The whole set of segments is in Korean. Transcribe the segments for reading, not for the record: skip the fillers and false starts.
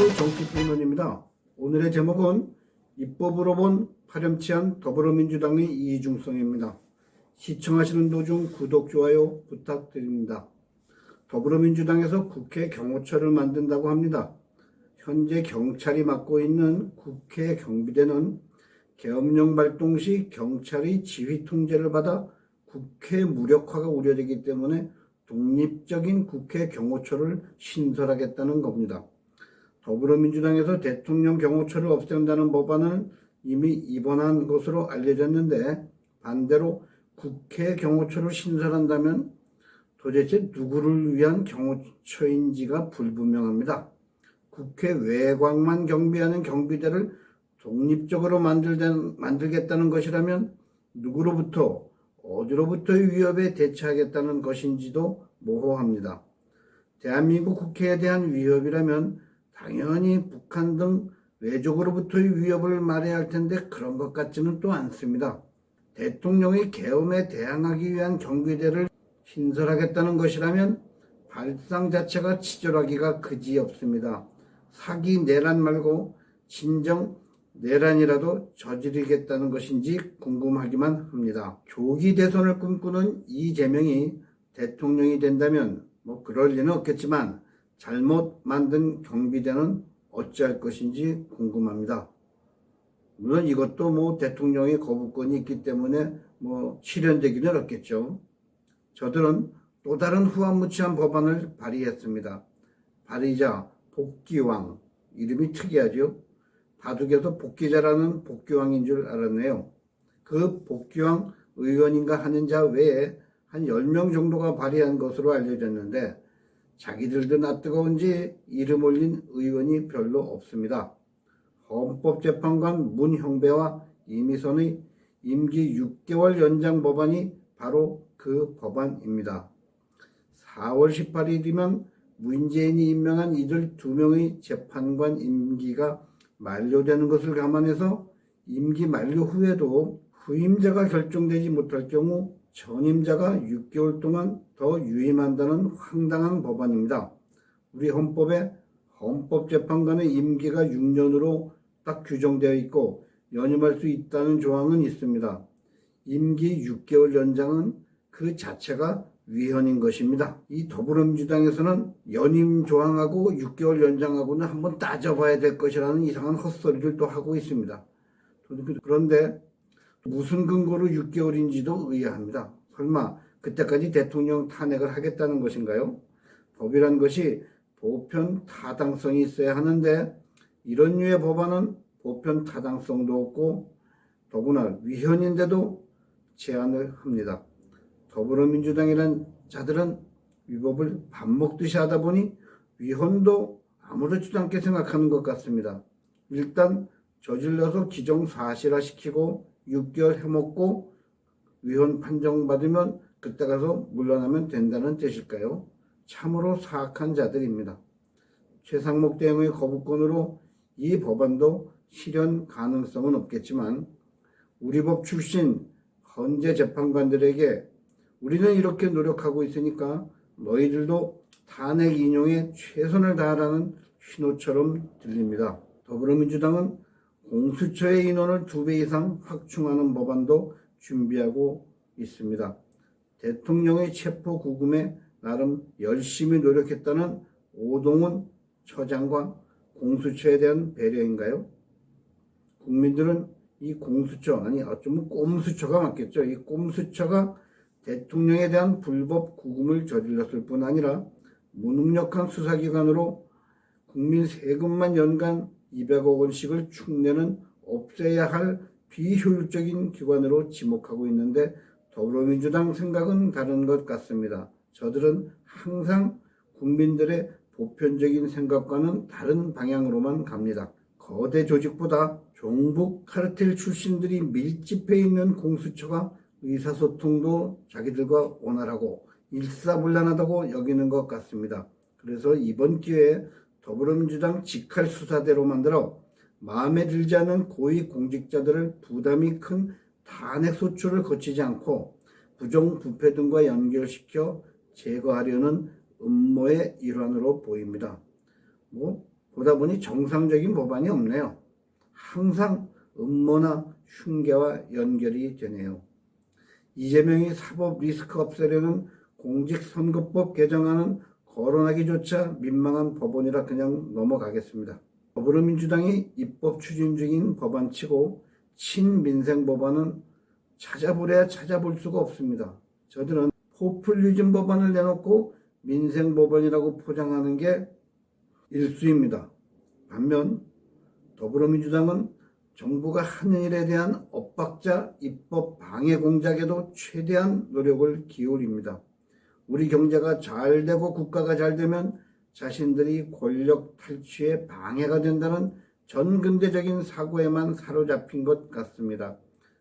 정치평론입니다. 오늘의 제목은 입법으로 본 파렴치한 더불어민주당의 이중성입니다. 시청하시는 도중 구독, 좋아요 부탁드립니다. 더불어민주당에서 국회 경호처를 만든다고 합니다. 현재 경찰이 맡고 있는 국회 경비대는 계엄령 발동 시 경찰의 지휘 통제를 받아 국회 무력화가 우려되기 때문에 독립적인 국회 경호처를 신설하겠다는 겁니다. 더불어민주당에서 대통령 경호처를 없앤다는 법안을 이미 입원한 것으로 알려졌는데, 반대로 국회 경호처를 신설한다면 도대체 누구를 위한 경호처인지가 불분명합니다. 국회 외곽만 경비하는 경비대를 독립적으로 만들겠다는 것이라면 누구로부터 어디로부터의 위협에 대처하겠다는 것인지도 모호합니다. 대한민국 국회에 대한 위협이라면 당연히 북한 등 외적으로부터의 위협을 말해야 할 텐데 그런 것 같지는 또 않습니다. 대통령의 계엄에 대항하기 위한 경비대를 신설하겠다는 것이라면 발상 자체가 치졸하기가 그지없습니다. 사기 내란 말고 진정 내란이라도 저지르겠다는 것인지 궁금하기만 합니다. 조기 대선을 꿈꾸는 이재명이 대통령이 된다면 그럴 리는 없겠지만 잘못 만든 경비대는 어찌할 것인지 궁금합니다. 물론 이것도 대통령의 거부권이 있기 때문에 실현되기는 어렵겠죠. 저들은 또 다른 후한무치한 법안을 발의했습니다. 발의자 복귀왕, 이름이 특이하죠. 바둑에서 복귀자라는 복귀왕인 줄 알았네요. 그 복귀왕 의원인가 하는 자 외에 한 10명 정도가 발의한 것으로 알려졌는데 자기들도 낯뜨거운지 이름 올린 의원이 별로 없습니다. 헌법재판관 문형배와 이미선의 임기 6개월 연장 법안이 바로 그 법안입니다. 4월 18일이면 문재인이 임명한 이들 2명의 재판관 임기가 만료되는 것을 감안해서 임기 만료 후에도 후임자가 결정되지 못할 경우 전임자가 6개월 동안 더 유임한다는 황당한 법안입니다. 우리 헌법에 헌법재판관의 임기가 6년으로 딱 규정되어 있고 연임할 수 있다는 조항은 있습니다. 임기 6개월 연장은 그 자체가 위헌인 것입니다. 이 더불어민주당에서는 연임 조항하고 6개월 연장하고는 한번 따져봐야 될 것이라는 이상한 헛소리를 또 하고 있습니다. 그런데 무슨 근거로 6개월인지도 의아합니다. 설마 그때까지 대통령 탄핵을 하겠다는 것인가요? 법이란 것이 보편 타당성이 있어야 하는데 이런 류의 법안은 보편 타당성도 없고 더구나 위헌인데도 제안을 합니다. 더불어민주당이란 자들은 위법을 밥 먹듯이 하다 보니 위헌도 아무렇지도 않게 생각하는 것 같습니다. 일단 저질러서 기정사실화시키고 6개월 해먹고 위헌 판정받으면 그때 가서 물러나면 된다는 뜻일까요? 참으로 사악한 자들입니다. 최상목 대행의 거부권으로 이 법안도 실현 가능성은 없겠지만 우리 법 출신 헌재 재판관들에게 우리는 이렇게 노력하고 있으니까 너희들도 탄핵 인용에 최선을 다하라는 신호처럼 들립니다. 더불어민주당은 공수처의 인원을 2배 이상 확충하는 법안도 준비하고 있습니다. 대통령의 체포 구금에 나름 열심히 노력했다는 오동훈 처장과 공수처에 대한 배려인가요? 국민들은 이 공수처, 어쩌면 꼼수처가 맞겠죠. 이 꼼수처가 대통령에 대한 불법 구금을 저질렀을 뿐 아니라 무능력한 수사기관으로 국민 세금만 연간 200억 원씩을 축내는 없애야 할 비효율적인 기관으로 지목하고 있는데 더불어민주당 생각은 다른 것 같습니다. 저들은 항상 국민들의 보편적인 생각과는 다른 방향으로만 갑니다. 거대 조직보다 종북 카르텔 출신들이 밀집해 있는 공수처가 의사소통도 자기들과 원활하고 일사불란하다고 여기는 것 같습니다. 그래서 이번 기회에 더불어민주당 직할 수사대로 만들어 마음에 들지 않는 고위공직자들을 부담이 큰 탄핵소추를 거치지 않고 부정부패 등과 연결시켜 제거하려는 음모의 일환으로 보입니다. 보다 보니 정상적인 법안이 없네요. 항상 음모나 흉계와 연결이 되네요. 이재명이 사법 리스크 없애려는 공직선거법 개정안은 거론하기조차 민망한 법원이라 그냥 넘어가겠습니다. 더불어민주당이 입법 추진 중인 법안치고 친민생 법안은 찾아보려야 찾아볼 수가 없습니다. 저들은 포퓰리즘 법안을 내놓고 민생 법안이라고 포장하는 게 일수입니다. 반면 더불어민주당은 정부가 하는 일에 대한 엇박자 입법 방해 공작에도 최대한 노력을 기울입니다. 우리 경제가 잘 되고 국가가 잘 되면 자신들이 권력 탈취에 방해가 된다는 전근대적인 사고에만 사로잡힌 것 같습니다.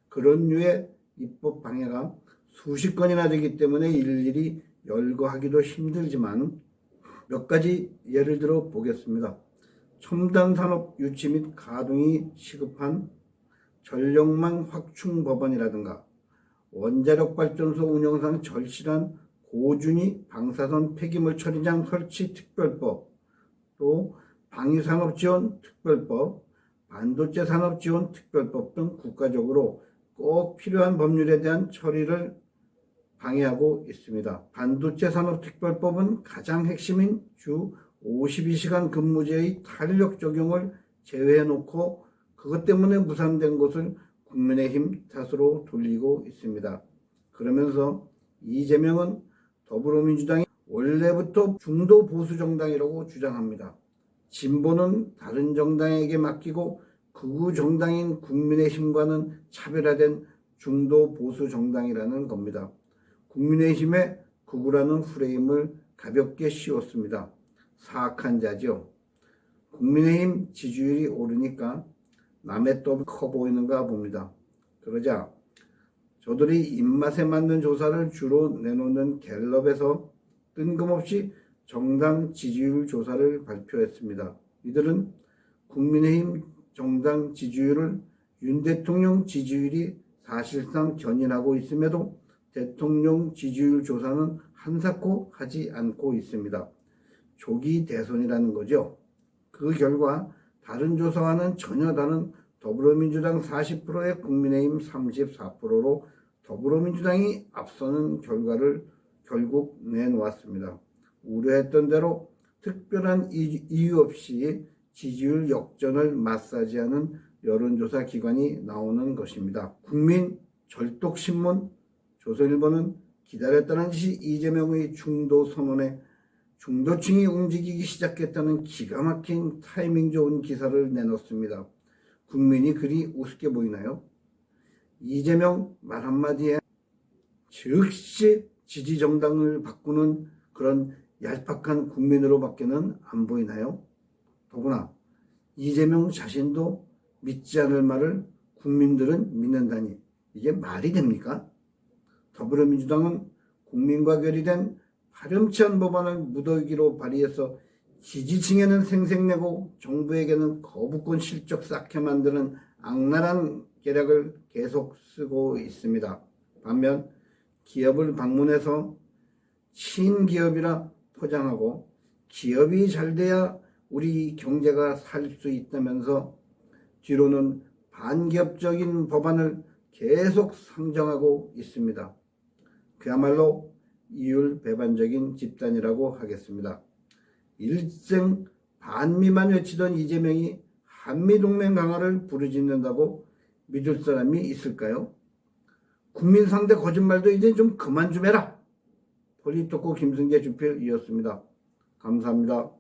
그런 류의 입법 방해가 수십 건이나 되기 때문에 일일이 열거하기도 힘들지만 몇 가지 예를 들어 보겠습니다. 첨단 산업 유치 및 가동이 시급한 전력망 확충 법안이라든가 원자력 발전소 운영상 절실한 고준위 방사선 폐기물 처리장 설치 특별법, 또 방위산업 지원 특별법, 반도체 산업 지원 특별법 등 국가적으로 꼭 필요한 법률에 대한 처리를 방해하고 있습니다. 반도체 산업 특별법은 가장 핵심인 주 52시간 근무제의 탄력 적용을 제외해 놓고 그것 때문에 무산된 것을 국민의힘 탓으로 돌리고 있습니다. 그러면서 이재명은 더불어민주당이 원래부터 중도 보수 정당이라고 주장합니다. 진보는 다른 정당에게 맡기고 극우 정당인 국민의힘과는 차별화된 중도 보수 정당이라는 겁니다. 국민의힘에 극우라는 프레임을 가볍게 씌웠습니다. 사악한 자죠. 국민의힘 지지율이 오르니까 남의 떡이 커 보이는가 봅니다. 그러자 저들이 입맛에 맞는 조사를 주로 내놓는 갤럽에서 뜬금없이 정당 지지율 조사를 발표했습니다. 이들은 국민의힘 정당 지지율을 윤 대통령 지지율이 사실상 견인하고 있음에도 대통령 지지율 조사는 한사코 하지 않고 있습니다. 조기 대선이라는 거죠. 그 결과 다른 조사와는 전혀 다른 더불어민주당 40%의 국민의힘 34%로 더불어민주당이 앞서는 결과를 결국 내놓았습니다. 우려했던 대로 특별한 이유 없이 지지율 역전을 마사지하는 여론조사 기관이 나오는 것입니다. 국민절독신문, 조선일보는 기다렸다는 듯이 이재명의 중도 선언에 중도층이 움직이기 시작했다는 기가 막힌 타이밍 좋은 기사를 내놓습니다. 국민이 그리 우습게 보이나요? 이재명 말 한마디에 즉시 지지정당을 바꾸는 그런 얄팍한 국민으로밖에는 안 보이나요? 더구나 이재명 자신도 믿지 않을 말을 국민들은 믿는다니 이게 말이 됩니까? 더불어민주당은 국민과 결의된 파렴치한 법안을 무더기로 발의해서 지지층에는 생색내고 정부에게는 거부권 실적 쌓게 만드는 악랄한 계략을 계속 쓰고 있습니다. 반면 기업을 방문해서 친기업이라 포장하고 기업이 잘 돼야 우리 경제가 살 수 있다면서 뒤로는 반기업적인 법안을 계속 상정하고 있습니다. 그야말로 이율배반적인 집단이라고 하겠습니다. 일생 반미만 외치던 이재명이 한미동맹 강화를 부르짖는다고 믿을 사람이 있을까요? 국민 상대 거짓말도 이제 좀 그만 좀 해라. 폴리토코 김승재 주필이었습니다. 감사합니다.